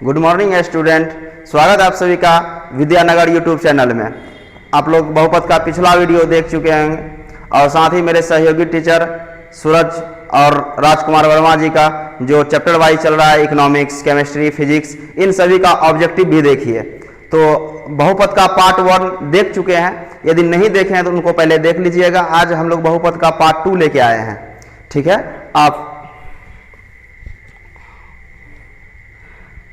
Good morning student, स्वागत है आप सभी का विद्यानगर यूट्यूब चैनल में। आप लोग बहुपद का पिछला वीडियो देख चुके हैं और साथ ही मेरे सहयोगी टीचर सूरज और राजकुमार वर्मा जी का जो चैप्टर वाइज चल रहा है, इकोनॉमिक्स, केमिस्ट्री, फिजिक्स, इन सभी का ऑब्जेक्टिव भी देखिए। तो बहुपद का पार्ट 1 देख चुके हैं, यदि नहीं देखे हैं तो उनको पहले देख लीजिएगा। आज हम लोग बहुपद का पार्ट 2 लेके आए हैं, ठीक है।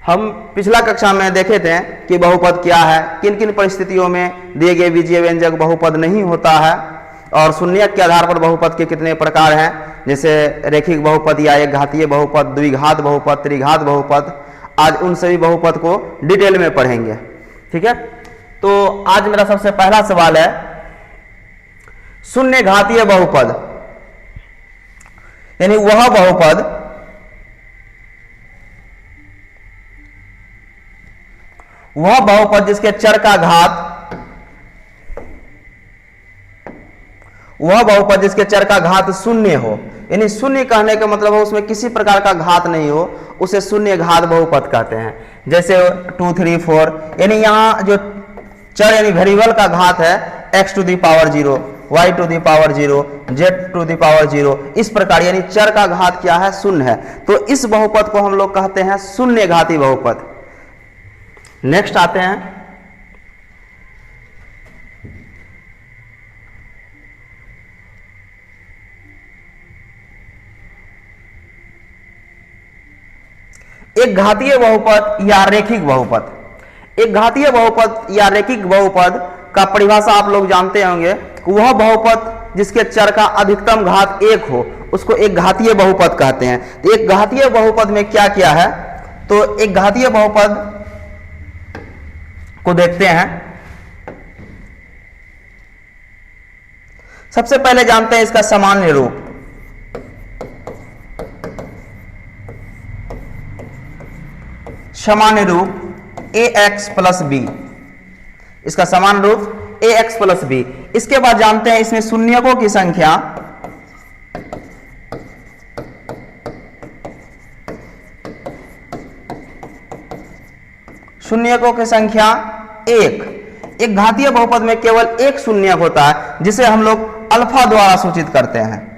हम पिछला कक्षा में देखे थे कि बहुपद क्या है, किन किन परिस्थितियों में दिए गए बीजीय व्यंजक बहुपद नहीं होता है और शून्यक के आधार पर बहुपद के कितने प्रकार हैं, जैसे रेखिक बहुपद या एक घातीय बहुपद, द्विघात बहुपद, त्रिघात बहुपद। आज उन सभी बहुपद को डिटेल में पढ़ेंगे, ठीक है। तो आज मेरा सबसे पहला सवाल है, शून्य घातीय बहुपद यानी वह बहुपद जिसके चर का घात, वह बहुपद जिसके चर का घात शून्य हो, यानी शून्य कहने का मतलब हो उसमें किसी प्रकार का घात नहीं हो, उसे शून्य घात बहुपद कहते हैं। जैसे 2, 3, 4, यानी यहां जो चर यानी वेरिएबल का घात है x to the power 0, y to the power 0, z to the power 0, इस प्रकार यानी चर का घात क्या है, शून्य है। तो इस बहुपद को हम लोग कहते हैं शून्य घाती बहुपद। नेक्स्ट आते हैं, एक घातीय बहुपद या रेखिक बहुपद। एक घातीय बहुपद या रेखिक बहुपद का परिभाषा आप लोग जानते होंगे, वह बहुपद जिसके चर का अधिकतम घात 1 हो उसको एक घातीय बहुपद कहते हैं। तो एक घातीय बहुपद में क्या क्या है, तो एक घातीय बहुपद को देखते हैं। सबसे पहले जानते हैं इसका सामान्य रूप। सामान्य रूप ax प्लस बी, इसका सामान्य रूप ax प्लस बी। इसके बाद जानते हैं इसमें शून्यकों की संख्या, शून्यकों की संख्या 1। एक घातीय बहुपद में केवल एक शून्यक होता है जिसे हम लोग अल्फा द्वारा सूचित करते हैं।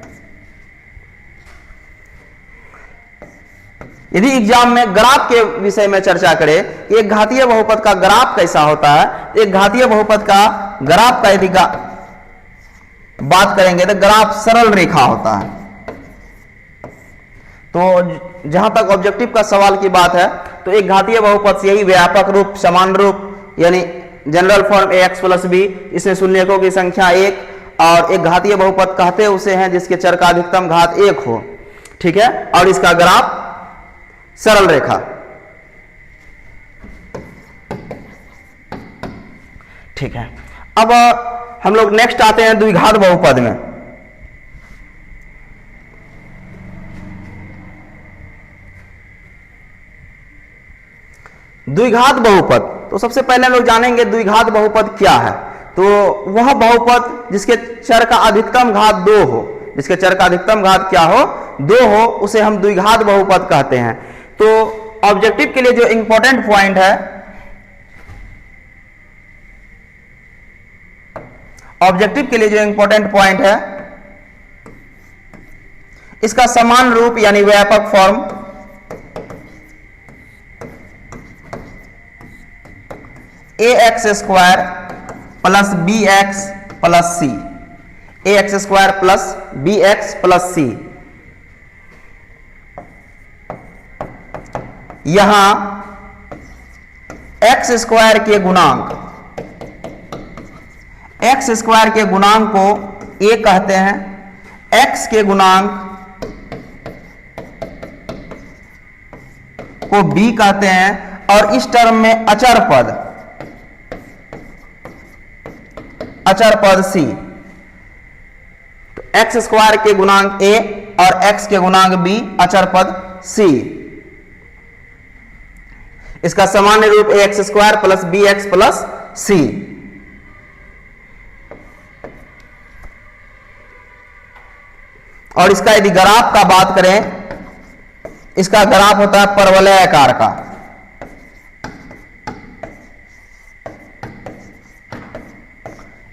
यदि एग्जाम में ग्राफ के विषय में चर्चा करें कि एक घातीय बहुपद का ग्राफ कैसा होता है, एक घातीय बहुपद का ग्राफ का यदि बात करेंगे तो ग्राफ सरल रेखा होता है। तो जहां तक ऑब्जेक्टिव का सवाल की बात है, तो एक घातीय बहुपद से यही व्यापक रूप, समान रूप यानी general form ax plus b, इसमें शून्यकों की संख्या 1, और एक घातीय बहुपद कहते उसे हैं जिसके चर का अधिकतम घात 1 हो, ठीक है, और इसका ग्राफ सरल रेखा, ठीक है। अब हम लोग नेक्स्ट आते हैं द्विघात बहुपद में। द्विघात बहुपद, तो सबसे पहले हम लोग जानेंगे द्विघात बहुपद क्या है। तो वह बहुपद जिसके चर का अधिकतम घात 2 हो, जिसके चर का अधिकतम घात क्या हो, 2 हो, उसे हम द्विघात बहुपद कहते हैं। तो ऑब्जेक्टिव के लिए जो इंपॉर्टेंट पॉइंट है, ऑब्जेक्टिव के लिए जो इंपॉर्टेंट पॉइंट है, इसका समान रूप यानी व्यापक form ax square plus bx plus c, ax square plus bx plus c। यहां x स्क्वायर के गुणांक, x स्क्वायर के गुणांक को a कहते हैं, x के गुणांक को b कहते हैं, और इस टर्म में अचर पद c। तो x स्क्वायर के गुणांक a और x के गुणांक b, अचर पद c। इसका सामान्य रूप ax square plus bx plus c। और इसका यदि ग्राफ का बात करें, इसका ग्राफ होता है परवलय आकार का,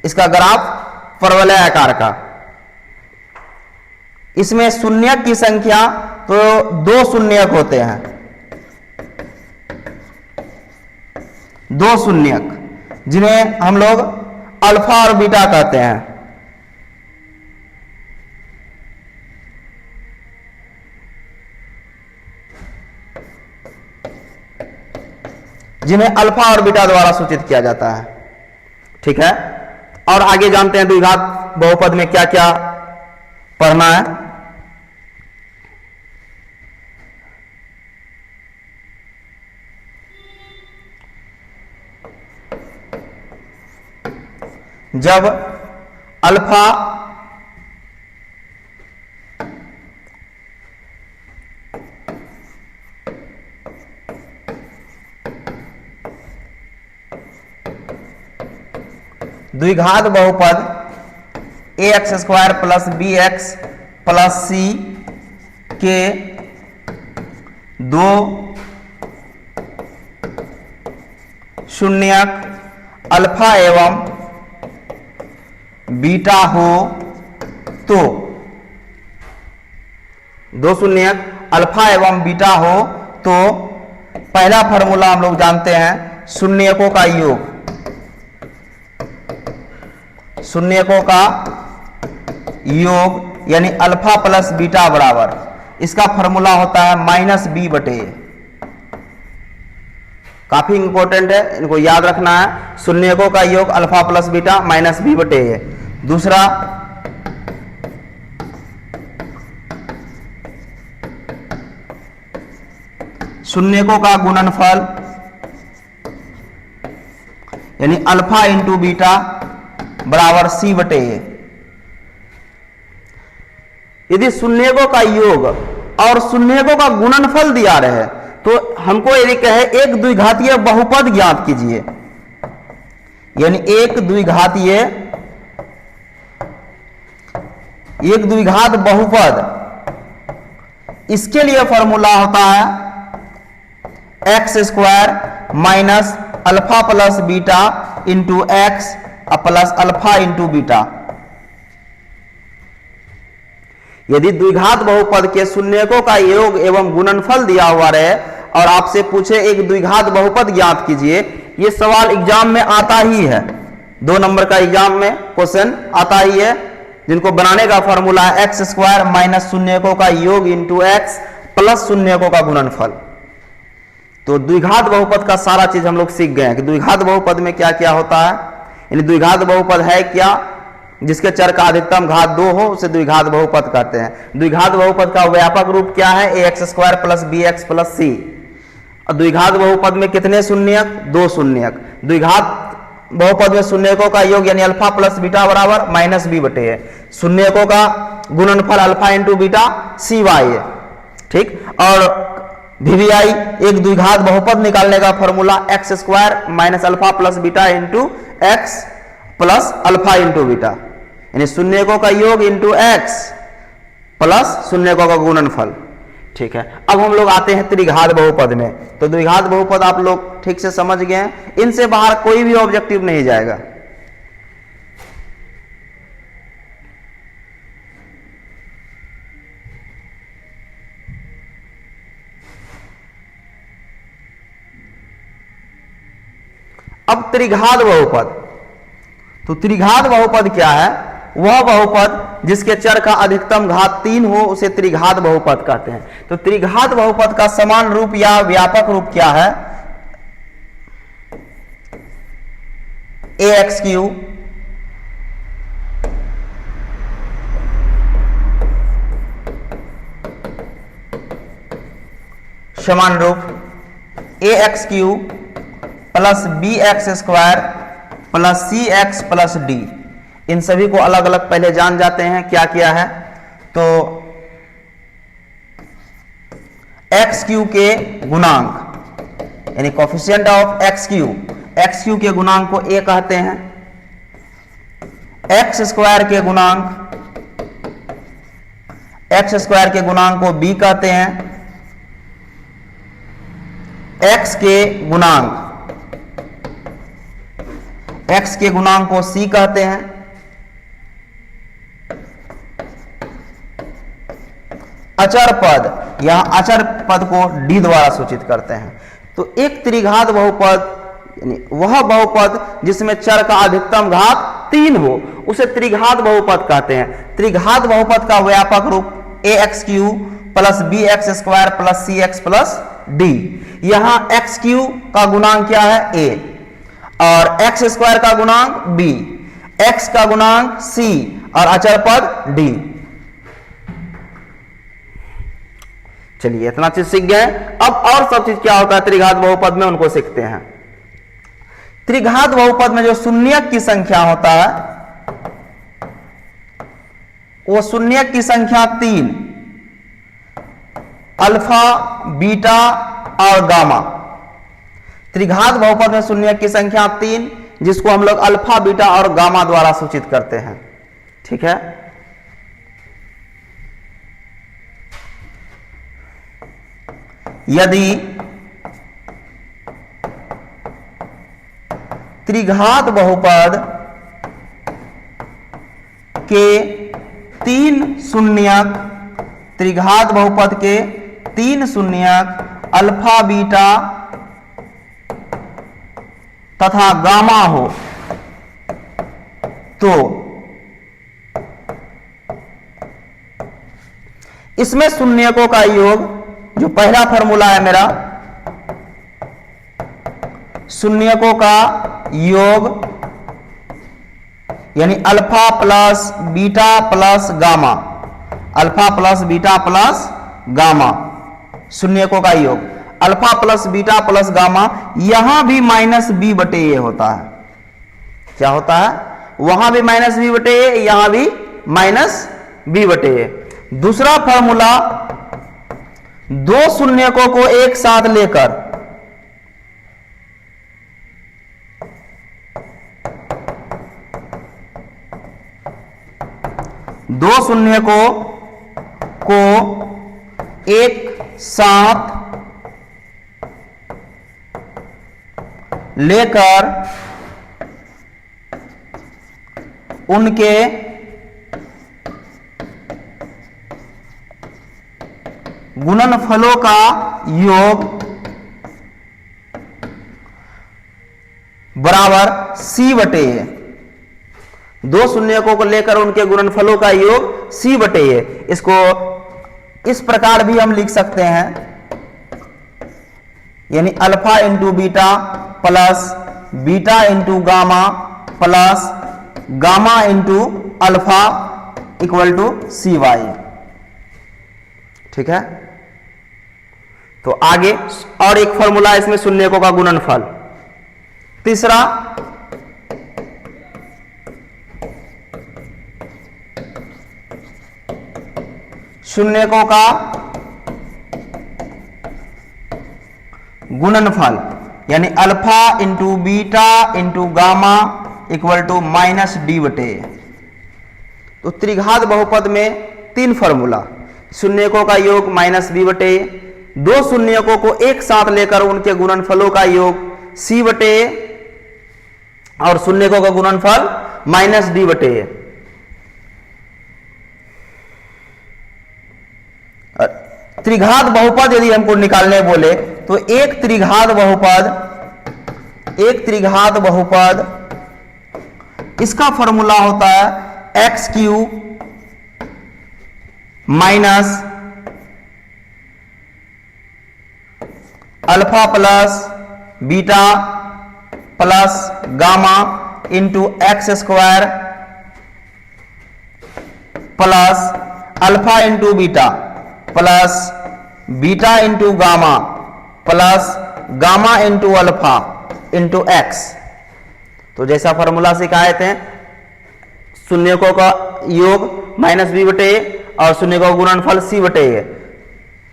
इसका ग्राफ परवलय आकार का। इसमें शून्यक की संख्या तो 2 शून्यक होते हैं, 2 शून्यक, जिन्हें हम लोग अल्फा और बीटा कहते हैं। जिन्हें अल्फा और बीटा द्वारा सूचित किया जाता है। ठीक है, और आगे जानते हैं द्विघात बहुपद में क्या क्या पढ़ना है। जब अल्फा द्विघात बहुपद ax square plus b x plus c के 2 शून्यक अल्फा एवं बीटा हो तो 2 शून्यक अल्फा एवं बीटा हो तो पहला फॉर्मूला हम लोग जानते हैं शून्यकों का योग। शून्यकों का योग यानी अल्फा प्लस बीटा बराबर, इसका फॉर्मूला होता है -b/a। काफी इंपॉर्टेंट है, इनको याद रखना है। शून्यकों का योग अल्फा प्लस बीटा -b/a है। दूसरा शून्यकों का गुणनफल यानी अल्फा इंटू बीटा बराबर c/a। यदि शून्यकों का योग और शून्यकों का गुणनफल दिया रहे तो हमको यदि कहे एक द्विघातीय बहुपद ज्ञात कीजिए, यानी एक द्विघात बहुपद, इसके लिए फॉर्मूला होता है x square minus alpha plus beta into x plus alpha into beta. यदि द्विघात बहुपद के शून्यकों का योग एवं गुणनफल दिया हुआ रहे और आपसे पूछे एक द्विघात बहुपद ज्ञात कीजिए, यह सवाल एग्जाम में आता ही है, 2 नंबर का एग्जाम में क्वेश्चन आता ही है, जिनको बनाने का फॉर्मूला है एक्स स्क्वायर माइनस शून्यकों का योग इंटू एक्स प्लस शून्यकों का गुणनफल। तो द्विघात बहुपद का सारा चीज हम लोग सीख गए हैं कि द्विघात बहुपद में क्या क्या होता है। यानी द्विघात बहुपद है क्या, जिसके चर का अधिकतम घात 2 हो उसे द्विघात बहुपद कहते हैं। द्विघात बहुपद का व्यापक रूप क्या है, ax square plus b x plus c. द्विघात बहुपद में कितने शून्यक, 2 शून्यक। द्विघात बहुपद में शून्यकों का योग यानी अल्फा प्लस बीटा बराबर -b/a है। शून्यकों का गुणनफल अल्फा इंटू बीटा cy है। ठीक, और VBI एक द्विघात बहुपद निकालने का formula x square minus alpha plus beta into x plus alpha into beta, यानी शून्यकों का योग इंटू एक्स प्लस शून्यकों का गुणनफल। ठीक है, अब हम लोग आते हैं त्रिघात बहुपद में। तो द्विघात बहुपद आप लोग ठीक से समझ गए हैं, इनसे बाहर कोई भी ऑब्जेक्टिव नहीं जाएगा। अब त्रिघात बहुपद, तो त्रिघात बहुपद क्या है, वह बहुपद जिसके चर का अधिकतम घात 3 हो उसे त्रिघात बहुपद कहते हैं। तो त्रिघात बहुपद का समान रूप या व्यापक रूप क्या है, ax³ समान रूप ax³ plus bx² plus cx plus d। इन सभी को अलग अलग पहले जान जाते हैं क्या क्या है। तो x³ के गुणांक यानी कोफिशिएंट ऑफ x³ के गुणांक को a कहते हैं। x² के गुणांक को b कहते हैं। x के गुणांक x के गुणांक को c कहते हैं। अचर पद, यहां अचर पद को d द्वारा सूचित करते हैं। तो एक त्रिघात बहुपद यानी वह बहुपद जिसमें चर का अधिकतम घात 3 हो उसे त्रिघात बहुपद कहते हैं। त्रिघात बहुपद का व्यापक रूप ax³ plus bx² plus cx plus d। यहां x³ का गुणांक क्या है a और x² का गुणांक b, x का गुणांक c और अचर पद d। चलिए इतना चीज सीख गए। अब और सब चीज क्या होता है त्रिघात बहुपद में, उनको सीखते हैं। त्रिघात बहुपद में जो शून्यक की संख्या होता है वो शून्यक की संख्या 3, अल्फा, बीटा और गामा। त्रिघात बहुपद में शून्यक की संख्या 3 जिसको हम लोग अल्फा, बीटा और गामा द्वारा सूचित करते हैं। ठीक है, यदि त्रिघात बहुपद के 3 शून्यक, त्रिघात बहुपद के 3 शून्यक अल्फा, बीटा तथा गामा हो तो इसमें शून्यकों का योग, जो पहला फॉर्मूला है मेरा, शून्यकों का योग यानी alpha plus beta plus gamma, alpha plus beta plus gamma, शून्यकों का योग alpha plus beta plus gamma. यहां भी माइनस बी बटे ए होता है। क्या होता है? वहां भी माइनस बी बटे ए, यहां भी माइनस बी बटे ए। दूसरा फॉर्मूला, दो शून्यकों को एक साथ लेकर दो शून्यकों को एक साथ लेकर उनके गुणनफलों का योग बराबर c बटे ए। दो शून्यकों को लेकर उनके गुणनफलों का योग c बटे ए। इसको इस प्रकार भी हम लिख सकते हैं, यानी alpha into beta plus beta into gamma plus gamma into alpha equal to c y. ठीक है, तो आगे और एक फॉर्मूला इसमें शून्यकों का गुणनफल। तीसरा, शून्यकों का गुणनफल यानी alpha into beta into gamma equal to minus d बटे। तो त्रिघात बहुपद में 3 फॉर्मूला, शून्यकों का योग माइनस बी बटे, दो शून्यकों को एक साथ लेकर उनके गुणनफलों का योग सी बटे और शून्यकों का गुणनफल माइनस डी बटे। त्रिघात बहुपद यदि हमको निकालने बोले तो एक त्रिघात बहुपद इसका फॉर्मूला होता है x³ minus alpha plus beta plus gamma into x² plus alpha into beta plus beta into gamma plus gamma into alpha into x. तो जैसा फॉर्मूला सिखाए थे, शून्यकों का योग माइनस बी बटे और शून्य का गुणनफल सी बटे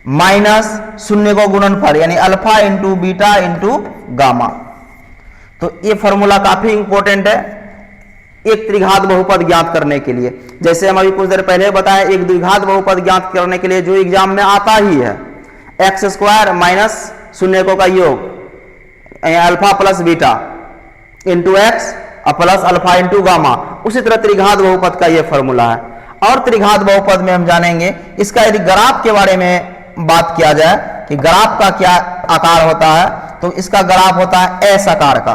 माइनस शून्य का गुणनफल यानी alpha into beta into gamma. तो ये फॉर्मूला काफी इंपॉर्टेंट है एक त्रिघात बहुपद ज्ञात करने के लिए। जैसे हम अभी कुछ देर पहले बताया, एक द्विघात बहुपद ज्ञात करने के लिए जो एग्जाम में आता ही है, x² माइनस शून्यकों का योग alpha plus beta into x plus alpha into gamma. उसी तरह त्रिघात बहुपद का ये फॉर्मूला है। और त्रिघात बहुपद में हम जानेंगे इसका यदि ग्राफ के बारे में बात किया जाए कि ग्राफ का क्या आकार होता है, तो इसका ग्राफ होता है एस आकार का।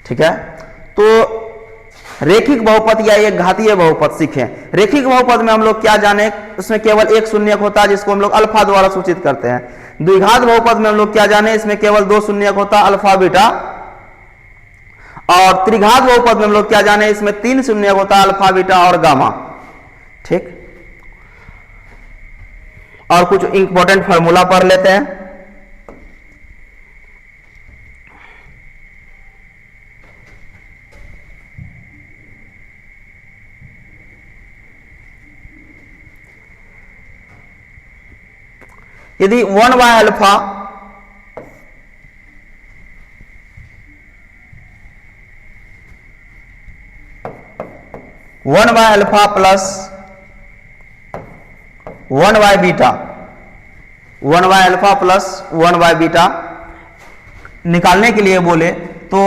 ठीक है, तो रेखिक बहुपद या एक घातीय बहुपद सीखें। रेखिक बहुपद में हम लोग क्या जाने, उसमें केवल एक शून्यक होता है जिसको हम लोग अल्फा द्वारा सूचित करते हैं। द्विघात बहुपद में हम लोग क्या जाने, इसमें केवल दो शून्यक होता है अल्फा बीटा। और त्रिघात बहुपद में हम लोग क्या जाने, इसमें तीन शून्यक होता है अल्फा बीटा और गामा। ठीक, और कुछ इंपॉर्टेंट फार्मूला पढ़ लेते हैं। यदि 1 by alpha plus 1 by beta, 1 by alpha plus 1 by beta निकालने के लिए बोले तो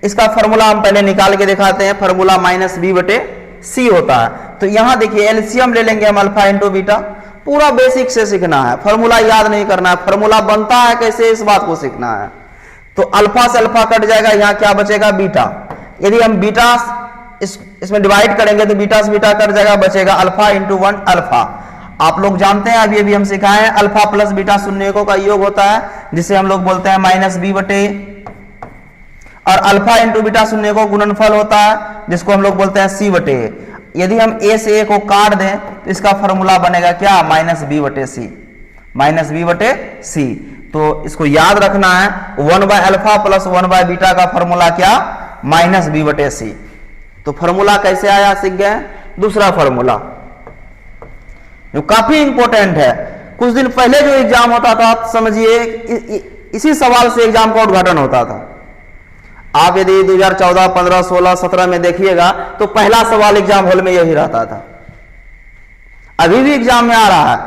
इसका फॉर्मूला हम पहले निकाल के दिखाते हैं। फॉर्मूला माइनस बी बटे सी होता है। तो यहां देखिए एलसीएम ले लेंगे हम अल्फा इंटू बीटा। पूरा बेसिक से सीखना है, फॉर्मूला याद नहीं करना है, फॉर्मूला बनता है कैसे इस बात को सीखना है। तो अल्फा से अल्फा कट जाएगा, यहां क्या बचेगा बीटा। यदि हम बीटा इसमें डिवाइड करेंगे तो बीटा से बीटा कट जाएगा, बचेगा अल्फा इंटू 1 अल्फा। आप लोग जानते हैं अभी अभी हम सिखाए हैं अल्फा प्लस बीटा शून्यकों का योग होता है, जिसे हम लोग बोलते हैं माइनस बी बटे। और अल्फा इंटू बीटा शून्यकों गुणनफल होता है जिसको हम लोग बोलते हैं सी बटे। यदि हम ए से ए को काट दें तो इसका फॉर्मूला बनेगा क्या, माइनस बी बटे सी, माइनस बी बटे सी। तो इसको याद रखना है, 1 by alpha plus 1 by beta का फॉर्मूला क्या, माइनस बी बटे सी। तो फॉर्मूला कैसे आया सीख गए। दूसरा फॉर्मूला जो काफी इंपॉर्टेंट है, कुछ दिन पहले जो एग्जाम होता था समझिए इसी सवाल से एग्जाम का उद्घाटन होता था। आप यदि 2014, 15, 16, 17 में देखिएगा तो पहला सवाल एग्जाम हॉल में यही रहता था। अभी भी एग्जाम में आ रहा है,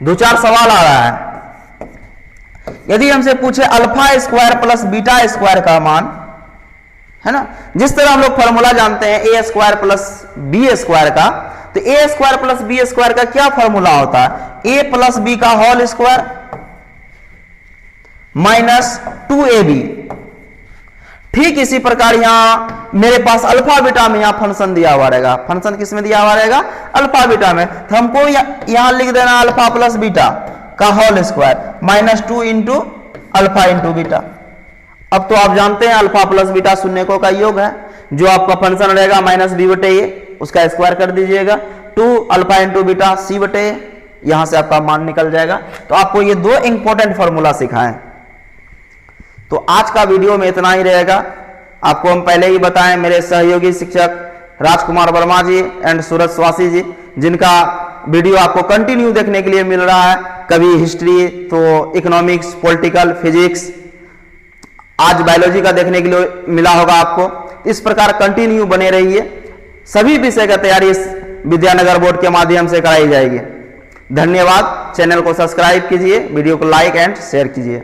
2-4 सवाल आ रहा है। यदि हमसे पूछे alpha square plus beta square का मान, है ना, जिस तरह हम लोग फॉर्मूला जानते हैं ए स्क्वायर प्लस बी स्क्वायर का, तो ए स्क्वायर प्लस बी स्क्वायर का क्या फॉर्मूला होता है, ए प्लस बी का होल स्क्वायर माइनस 2ab। ठीक इसी प्रकार यहां मेरे पास अल्फा बीटा में यहां फंक्शन दिया हुआ रहेगा। फंक्शन किस में दिया हुआ रहेगा, अल्फा बीटा में। तो हमको यहां लिख देना अल्फा प्लस बीटा का whole square minus 2 into alpha into beta. अब तो आप जानते हैं अल्फा प्लस बीटा शून्यकों का योग है। जो आपका फंक्शन रहेगा माइनस बी बटे ए, उसका स्क्वायर कर दीजिएगा, 2 अल्फा इंटू बीटा सी बटे ए, यहां से आपका मान निकल जाएगा। तो आपको ये दो इंपॉर्टेंट फॉर्मूला सिखाएं। तो आज का वीडियो में इतना ही रहेगा। आपको हम पहले ही बताएं, मेरे सहयोगी शिक्षक राजकुमार वर्मा जी एंड सूरज स्वासी जी, जिनका वीडियो आपको कंटिन्यू देखने के लिए मिल रहा है, कभी हिस्ट्री तो इकोनॉमिक्स, पॉलिटिकल, फिजिक्स, आज बायोलॉजी का देखने के लिए मिला होगा आपको। इस प्रकार कंटिन्यू बने रहिए। सभी विषय का तैयारी इस विद्यानगर बोर्ड के माध्यम से कराई जाएगी। धन्यवाद। चैनल को सब्सक्राइब कीजिए, वीडियो को लाइक एंड शेयर कीजिए।